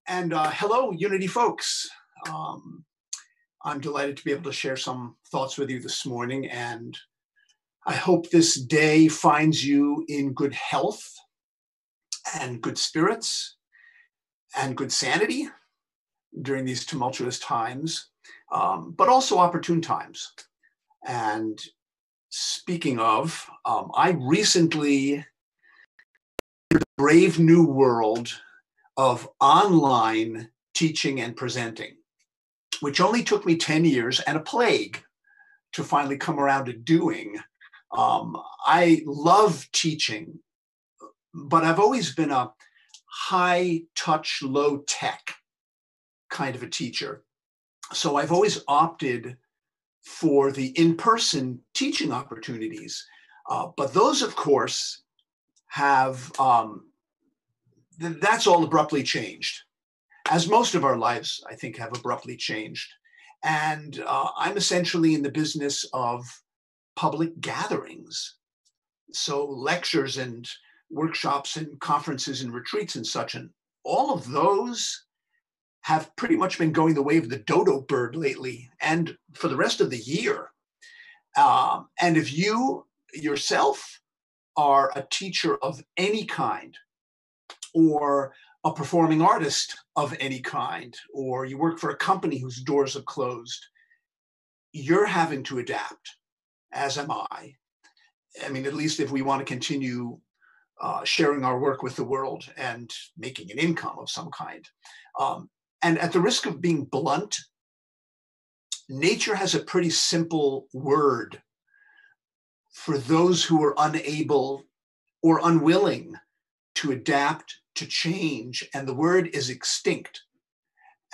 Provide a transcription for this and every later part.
Hello, Unity folks. Um, I'm delighted to be able to share some thoughts with you this morning, and I hope this day finds you in good health and good spirits and good sanity during these tumultuous times, but also opportune times. And speaking of, I recently the brave new world of online teaching and presenting, which only took me 10 years and a plague to finally come around to doing. I love teaching, but I've always been a high touch, low tech kind of a teacher. So I've always opted for the in-person teaching opportunities. But those, of course, have, that's all abruptly changed, as most of our lives, I think, have abruptly changed. And I'm essentially in the business of public gatherings. So lectures and workshops and conferences and retreats and such. And all of those have pretty much been going the way of the dodo bird lately and for the rest of the year. And if you yourself are a teacher of any kind, or a performing artist of any kind, or you work for a company whose doors have closed, you're having to adapt, as am I. I mean, at least if we want to continue sharing our work with the world and making an income of some kind. And at the risk of being blunt, nature has a pretty simple word for those who are unable or unwilling to adapt, to change, and the word is extinct.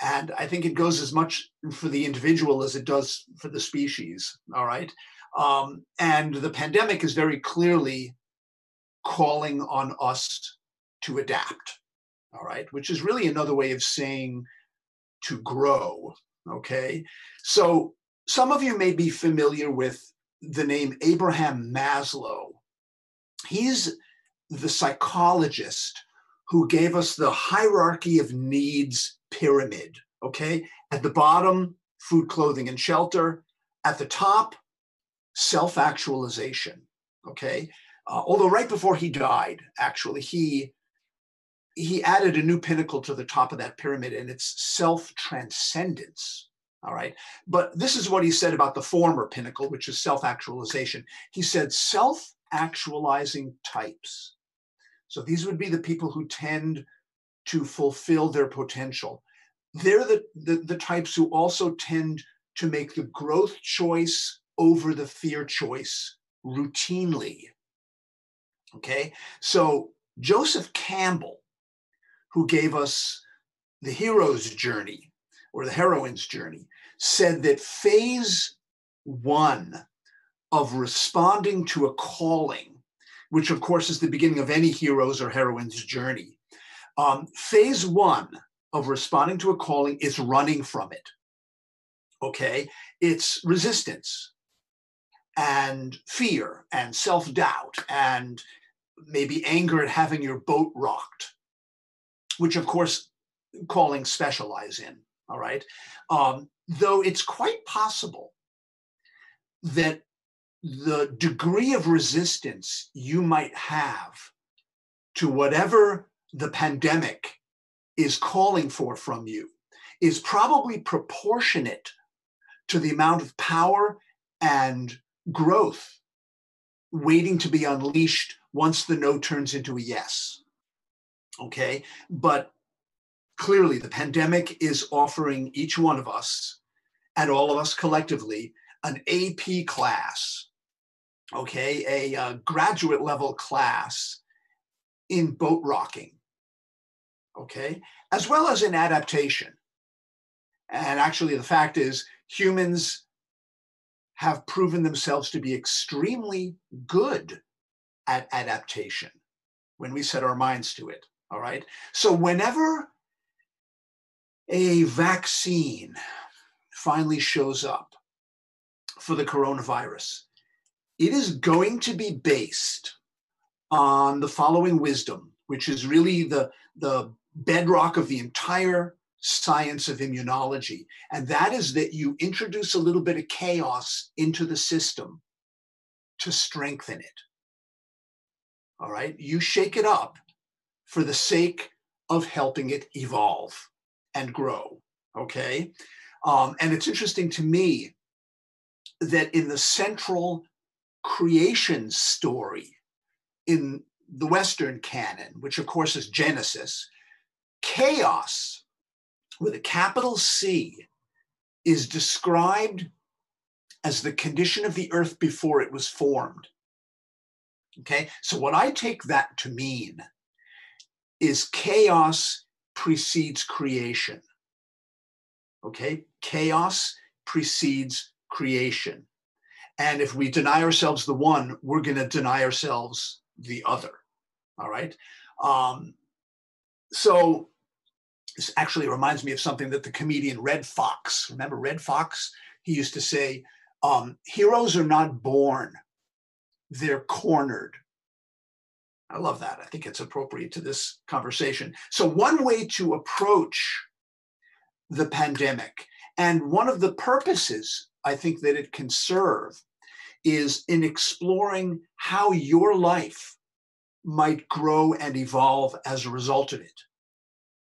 And I think it goes as much for the individual as it does for the species, all right? And the pandemic is very clearly calling on us to adapt, all right? Which is really another way of saying to grow, okay? So some of you may be familiar with the name Abraham Maslow. He's the psychologist who gave us the hierarchy of needs pyramid, okay? At the bottom, food, clothing, and shelter. At the top, self-actualization, okay? Although right before he died, actually, he added a new pinnacle to the top of that pyramid, and it's self-transcendence, all right? But this is what he said about the former pinnacle, which is self-actualization. He said, self-actualizing types. So these would be the people who tend to fulfill their potential. They're the types who also tend to make the growth choice over the fear choice routinely, okay? So Joseph Campbell, who gave us the hero's journey or the heroine's journey, said that phase one of responding to a calling, which of course is the beginning of any hero's or heroine's journey. Phase one of responding to a calling is running from it, okay? It's resistance and fear and self-doubt and maybe anger at having your boat rocked, which of course callings specialize in, all right? Though it's quite possible that the degree of resistance you might have to whatever the pandemic is calling for from you is probably proportionate to the amount of power and growth waiting to be unleashed once the no turns into a yes, okay? But clearly the pandemic is offering each one of us and all of us collectively an AP class, okay, a graduate level class in boat rocking, okay, as well as in adaptation. And actually the fact is humans have proven themselves to be extremely good at adaptation when we set our minds to it, all right? So whenever a vaccine finally shows up for the coronavirus, it is going to be based on the following wisdom, which is really the bedrock of the entire science of immunology. And that is that you introduce a little bit of chaos into the system to strengthen it. All right? You shake it up for the sake of helping it evolve and grow. Okay? And it's interesting to me that in the central creation story in the Western canon, which of course is Genesis, chaos with a capital C is described as the condition of the earth before it was formed. Okay, so what I take that to mean is chaos precedes creation. Okay, chaos precedes creation. And if we deny ourselves the one, we're going to deny ourselves the other. All right. So this actually reminds me of something that the comedian Red Fox, remember Red Fox? He used to say, heroes are not born, they're cornered. I love that. I think it's appropriate to this conversation. So one way to approach the pandemic, and one of the purposes I think that it can serve, is in exploring how your life might grow and evolve as a result of it.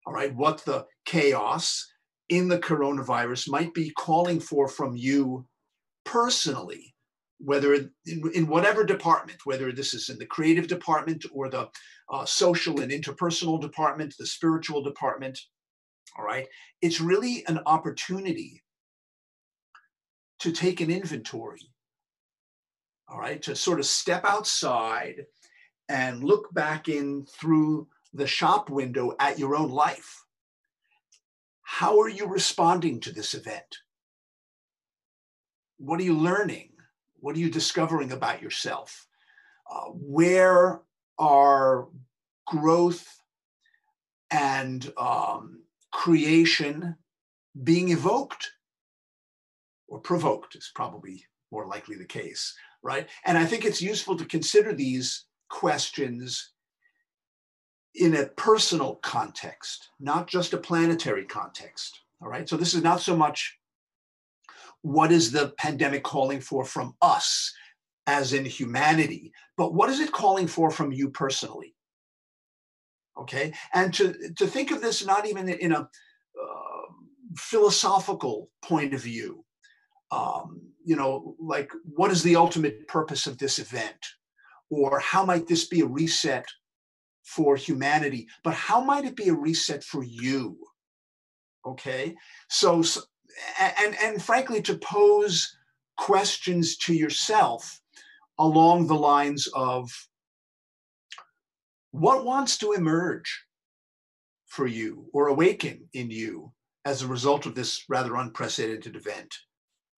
All right, what the chaos in the coronavirus might be calling for from you personally, whether in whatever department, whether this is in the creative department or the social and interpersonal department, the spiritual department. All right, it's really an opportunity to take an inventory. All right, to sort of step outside and look back in through the shop window at your own life. How are you responding to this event? What are you learning? What are you discovering about yourself? Where are growth and creation being evoked or provoked is probably more likely the case, right? And I think it's useful to consider these questions in a personal context, not just a planetary context, all right? So this is not so much what is the pandemic calling for from us as in humanity, but what is it calling for from you personally? Okay, and to think of this not even in a philosophical point of view, like what is the ultimate purpose of this event? Or how might this be a reset for humanity? But how might it be a reset for you? Okay, so and frankly, to pose questions to yourself along the lines of what wants to emerge for you or awaken in you as a result of this rather unprecedented event.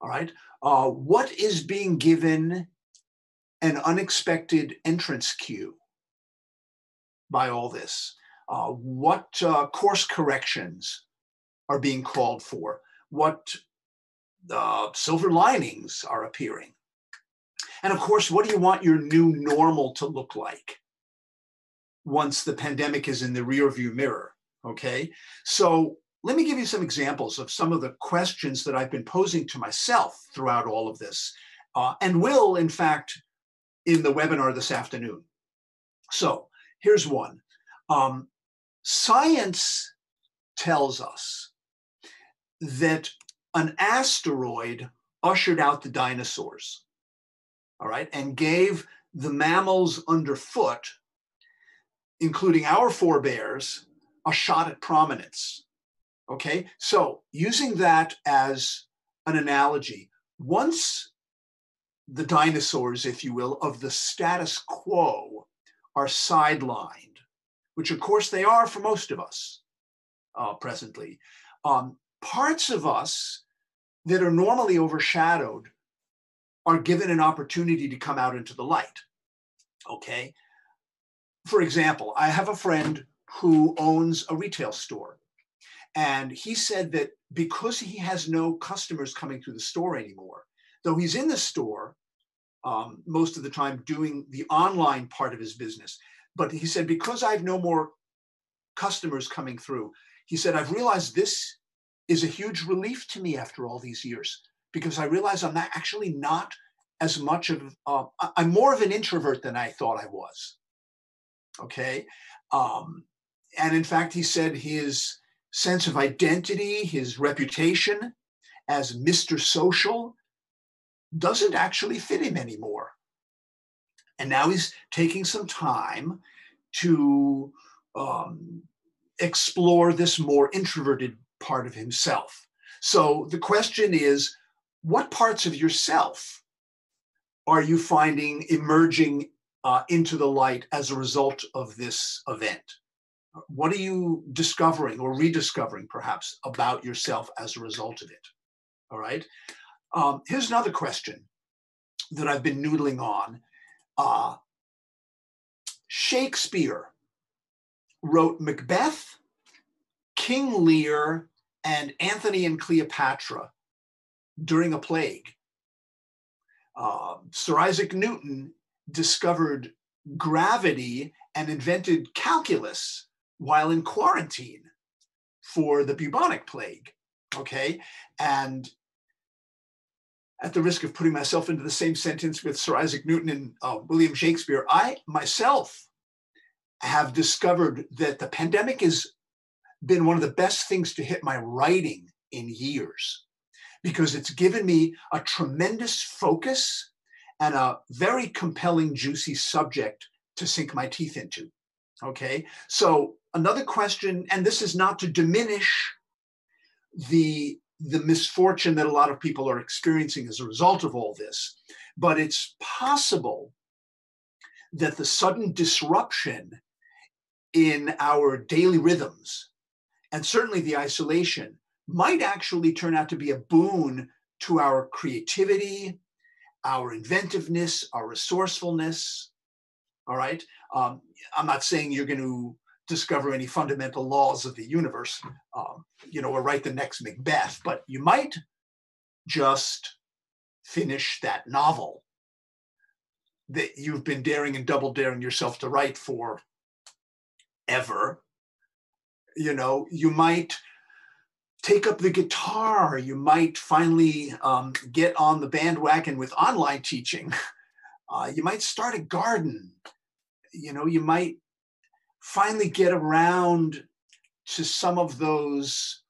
All right, what is being given an unexpected entrance cue by all this? What course corrections are being called for? What silver linings are appearing? And of course, what do you want your new normal to look like once the pandemic is in the rearview mirror? Okay, so let me give you some examples of some of the questions that I've been posing to myself throughout all of this, and will, in fact, in the webinar this afternoon. So here's one. Science tells us that an asteroid ushered out the dinosaurs, all right, and gave the mammals underfoot, including our forebears, a shot at prominence. Okay, so using that as an analogy, once the dinosaurs, if you will, of the status quo are sidelined, which of course they are for most of us presently, parts of us that are normally overshadowed are given an opportunity to come out into the light. Okay, for example, I have a friend who owns a retail store. And he said that because he has no customers coming through the store anymore, though he's in the store most of the time doing the online part of his business, but he said, because I have no more customers coming through. He said, I've realized this is a huge relief to me after all these years, because I realize I'm not actually not as much of, I'm more of an introvert than I thought I was. Okay. And in fact, he said his sense of identity, his reputation as Mr. Social doesn't actually fit him anymore. And now he's taking some time to explore this more introverted part of himself. So the question is, what parts of yourself are you finding emerging into the light as a result of this event? What are you discovering or rediscovering perhaps about yourself as a result of it? All right. Here's another question that I've been noodling on. Shakespeare wrote Macbeth, King Lear, and Antony and Cleopatra during a plague. Sir Isaac Newton discovered gravity and invented calculus while in quarantine for the bubonic plague. Okay. And at the risk of putting myself into the same sentence with Sir Isaac Newton and William Shakespeare, I myself have discovered that the pandemic has been one of the best things to hit my writing in years, because it's given me a tremendous focus and a very compelling, juicy subject to sink my teeth into. Okay, so another question, and this is not to diminish the misfortune that a lot of people are experiencing as a result of all this, but it's possible that the sudden disruption in our daily rhythms, and certainly the isolation, might actually turn out to be a boon to our creativity, our inventiveness, our resourcefulness. All right. I'm not saying you're going to discover any fundamental laws of the universe, or write the next Macbeth, but you might just finish that novel that you've been daring and double daring yourself to write for ever. You might take up the guitar. You might finally get on the bandwagon with online teaching. You might start a garden. You might finally get around to some of those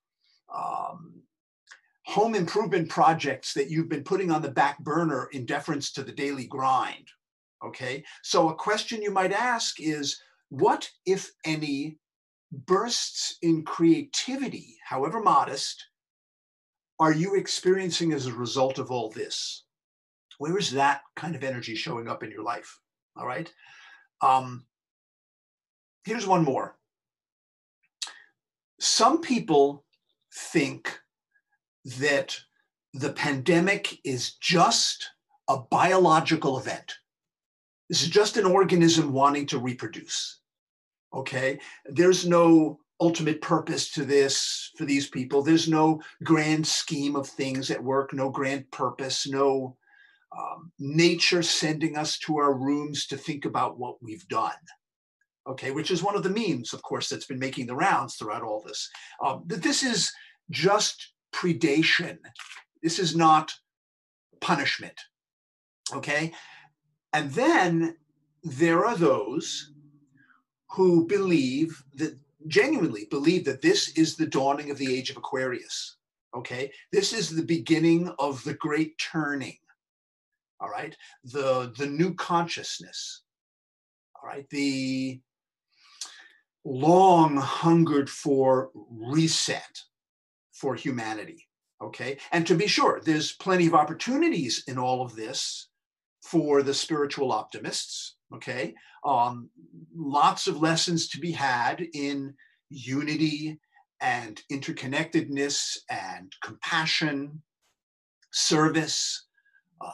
home improvement projects that you've been putting on the back burner in deference to the daily grind. Okay, so a question you might ask is, what, if any, bursts in creativity, however modest, are you experiencing as a result of all this? Where is that kind of energy showing up in your life? All right. Here's one more. Some people think that the pandemic is just a biological event. This is just an organism wanting to reproduce. Okay, there's no ultimate purpose to this for these people. There's no grand scheme of things at work, no grand purpose, no nature sending us to our rooms to think about what we've done. Okay, which is one of the memes, of course, that's been making the rounds throughout all this. That this is just predation. This is not punishment. Okay, and then there are those who genuinely believe that this is the dawning of the age of Aquarius. Okay, this is the beginning of the great turning. All right, the new consciousness. All right, the long hungered for reset for humanity. Okay, and to be sure, there's plenty of opportunities in all of this for the spiritual optimists. Okay, lots of lessons to be had in unity and interconnectedness and compassion, service,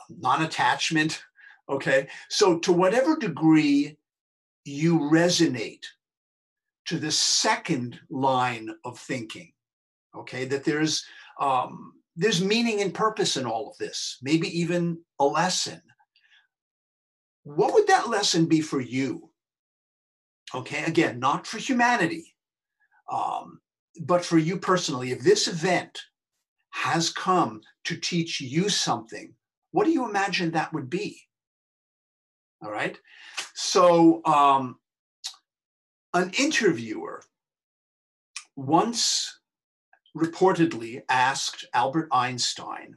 non-attachment. Okay, so to whatever degree you resonate to the second line of thinking, okay, that there's meaning and purpose in all of this, maybe even a lesson. What would that lesson be for you? Okay, again, not for humanity, Um, but for you personally, if this event has come to teach you something, what do you imagine that would be? All right. So, an interviewer once reportedly asked Albert Einstein,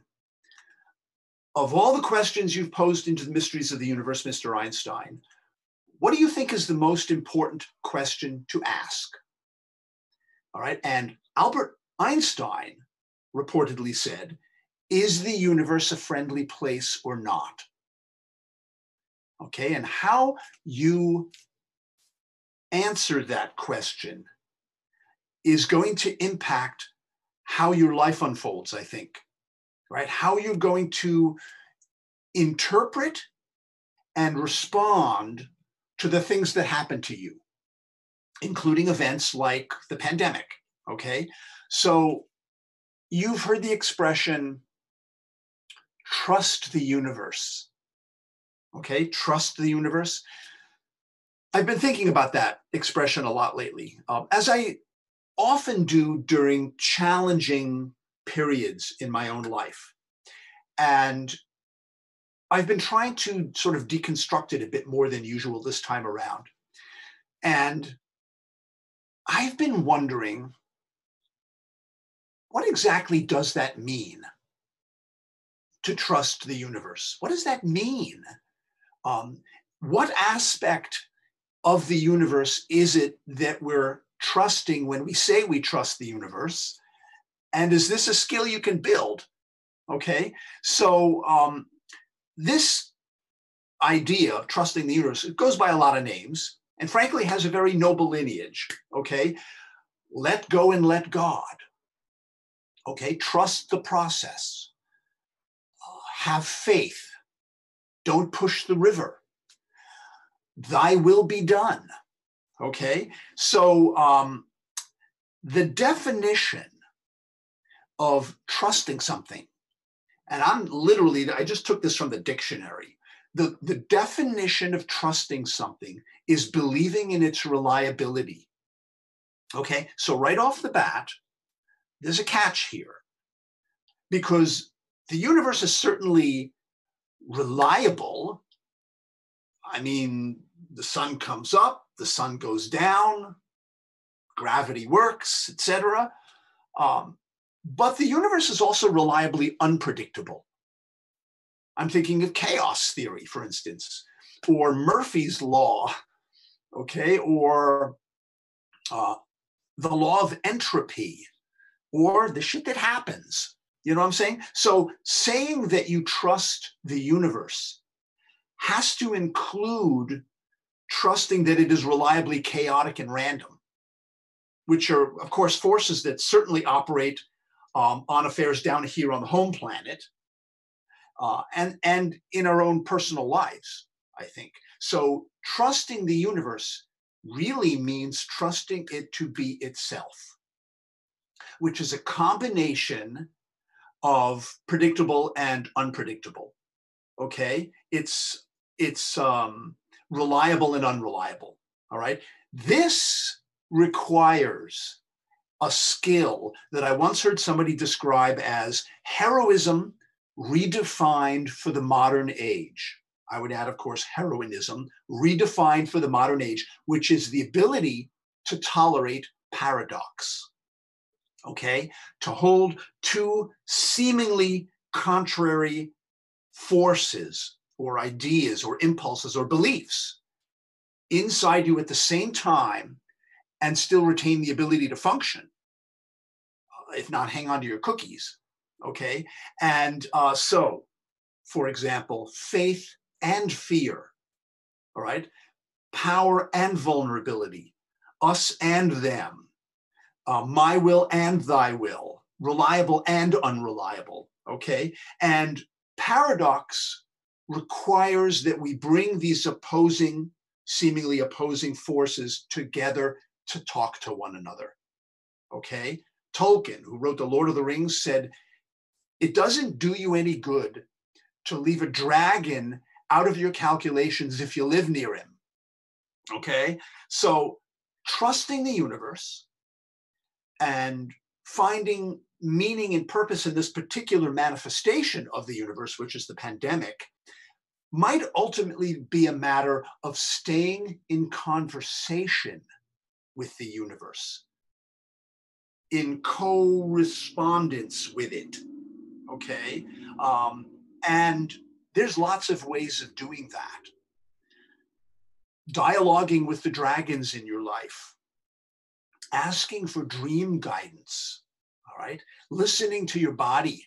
of all the questions you've posed into the mysteries of the universe, Mr. Einstein, what do you think is the most important question to ask? All right. And Albert Einstein reportedly said, is the universe a friendly place or not? Okay. And how you answer that question is going to impact how your life unfolds, I think, right? How you're going to interpret and respond to the things that happen to you, including events like the pandemic, okay? So you've heard the expression, trust the universe, okay? Trust the universe. I've been thinking about that expression a lot lately, as I often do during challenging periods in my own life. And I've been trying to sort of deconstruct it a bit more than usual this time around. And I've been wondering, what exactly does that mean to trust the universe? What does that mean? What aspect of the universe is it that we're trusting when we say we trust the universe? And is this a skill you can build? Okay, so this idea of trusting the universe, it goes by a lot of names, and frankly has a very noble lineage. Okay, let go and let God. Okay, trust the process. Have faith. Don't push the river. Thy will be done. Okay, so the definition of trusting something, and I just took this from the dictionary. The definition of trusting something is believing in its reliability. Okay, so right off the bat, there's a catch here, because the universe is certainly reliable. I mean, the sun comes up, the sun goes down, gravity works, etc. But the universe is also reliably unpredictable. I'm thinking of chaos theory, for instance, or Murphy's law, okay, or the law of entropy, or the shit that happens. You know what I'm saying? So saying that you trust the universe has to include trusting that it is reliably chaotic and random, which are, of course, forces that certainly operate on affairs down here on the home planet, and in our own personal lives, I think. So trusting the universe really means trusting it to be itself, which is a combination of predictable and unpredictable. Okay, it's reliable and unreliable. All right, this requires a skill that I once heard somebody describe as heroism redefined for the modern age. I would add, of course, heroinism redefined for the modern age, which is the ability to tolerate paradox. Okay, to hold two seemingly contrary forces or ideas or impulses or beliefs inside you at the same time and still retain the ability to function, if not hang on to your cookies. Okay, and so, for example, faith and fear, all right, power and vulnerability, us and them, my will and thy will, reliable and unreliable, okay? And paradox requires that we bring these seemingly opposing forces together to talk to one another, okay? Tolkien, who wrote The Lord of the Rings, said, it doesn't do you any good to leave a dragon out of your calculations if you live near him, okay? So trusting the universe and finding meaning and purpose in this particular manifestation of the universe, which is the pandemic, might ultimately be a matter of staying in conversation with the universe, in co-respondence with it, okay? And there's lots of ways of doing that. Dialoguing with the dragons in your life, asking for dream guidance, all right? Listening to your body,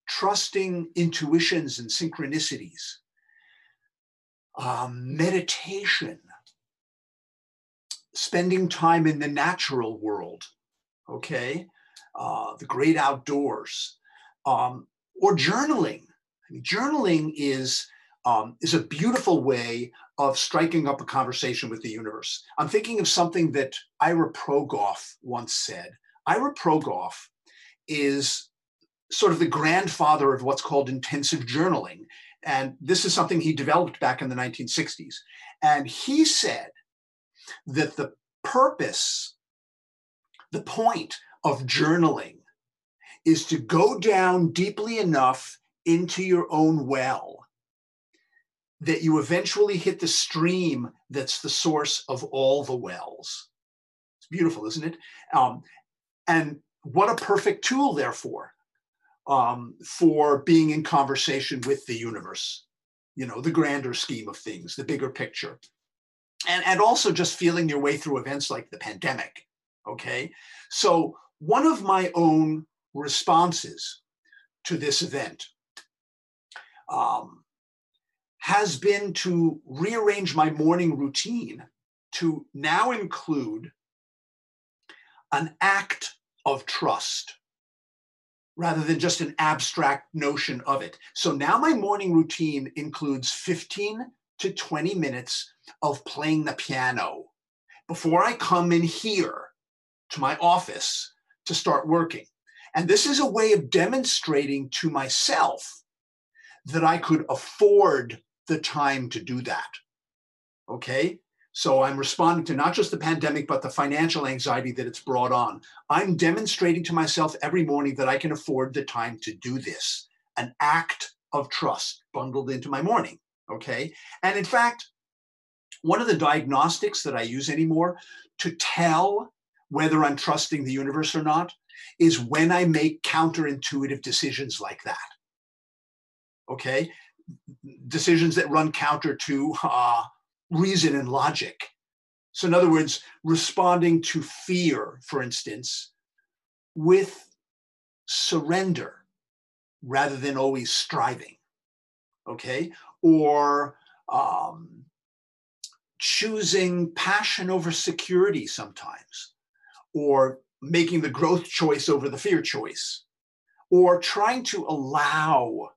trusting intuitions and synchronicities, meditation, spending time in the natural world, okay? The great outdoors, or journaling. I mean, journaling is a beautiful way of striking up a conversation with the universe. I'm thinking of something that Ira Progoff once said. Ira Progoff is sort of the grandfather of what's called intensive journaling. And this is something he developed back in the 1960s. And he said that the purpose, the point of journaling is to go down deeply enough into your own well that you eventually hit the stream that's the source of all the wells. It's beautiful, isn't it? And what a perfect tool, therefore, for being in conversation with the universe, you know, the grander scheme of things, the bigger picture. And also just feeling your way through events like the pandemic, okay? So one of my own responses to this event has been to rearrange my morning routine to now include an act of trust rather than just an abstract notion of it. So now my morning routine includes 15 to 20 minutes of playing the piano before I come in here to my office to start working. And this is a way of demonstrating to myself that I could afford the time to do that, okay? So I'm responding to not just the pandemic, but the financial anxiety that it's brought on. I'm demonstrating to myself every morning that I can afford the time to do this, an act of trust bundled into my morning, okay? And in fact, one of the diagnostics that I use anymore to tell whether I'm trusting the universe or not is when I make counterintuitive decisions like that, okay? Decisions that run counter to reason and logic. So in other words, responding to fear, for instance, with surrender rather than always striving, okay? Or choosing passion over security sometimes, or making the growth choice over the fear choice, or trying to allow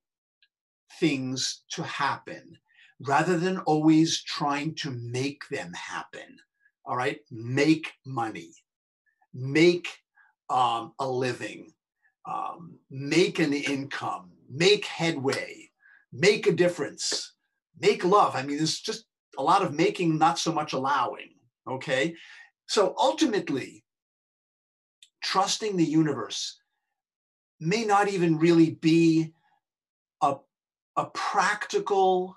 things to happen rather than always trying to make them happen. All right, make money, make a living, make an income, make headway, make a difference, make love. I mean, there's just a lot of making, not so much allowing, okay? So ultimately, trusting the universe may not even really be a practical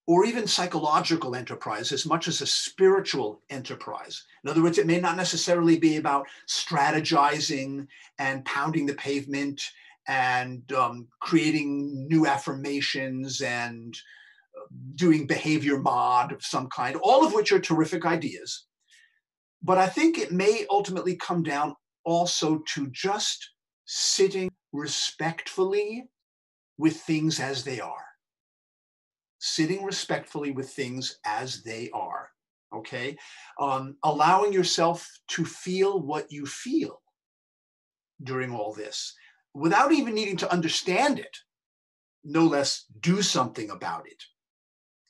or even psychological enterprise as much as a spiritual enterprise. In other words, it may not necessarily be about strategizing and pounding the pavement and creating new affirmations and doing behavior mod of some kind, all of which are terrific ideas. But I think it may ultimately come down also to just sitting respectfully with things as they are. Sitting respectfully with things as they are, okay? Allowing yourself to feel what you feel during all this without even needing to understand it, no less do something about it,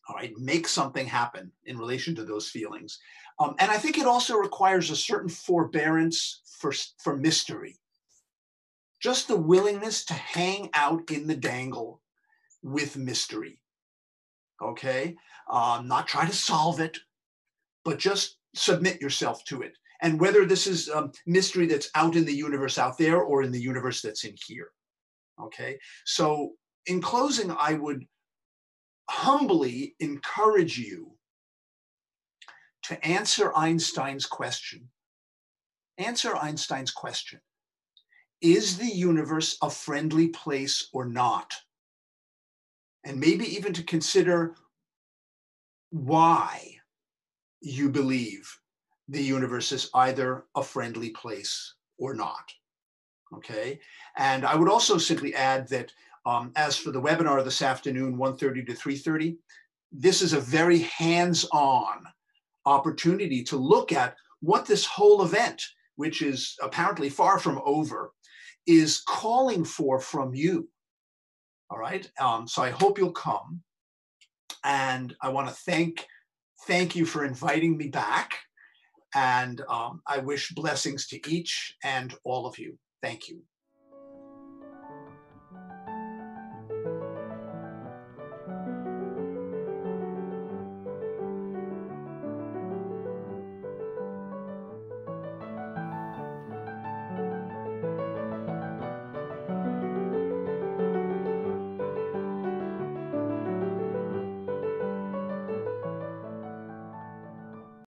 all right? Make something happen in relation to those feelings. And I think it also requires a certain forbearance for mystery. Just the willingness to hang out in the dangle with mystery, okay? Not try to solve it, but just submit yourself to it. and whether this is mystery that's out in the universe out there or in the universe that's in here. Okay, so in closing, I would humbly encourage you to answer Einstein's question. Answer Einstein's question. Is the universe a friendly place or not? And maybe even to consider why you believe the universe is either a friendly place or not. Okay. And I would also simply add that as for the webinar this afternoon, 1:30 to 3:30, this is a very hands-on opportunity to look at what this whole event, which is apparently far from over, is calling for from you. All right. So I hope you'll come. And I want to thank you for inviting me back. And I wish blessings to each and all of you. Thank you.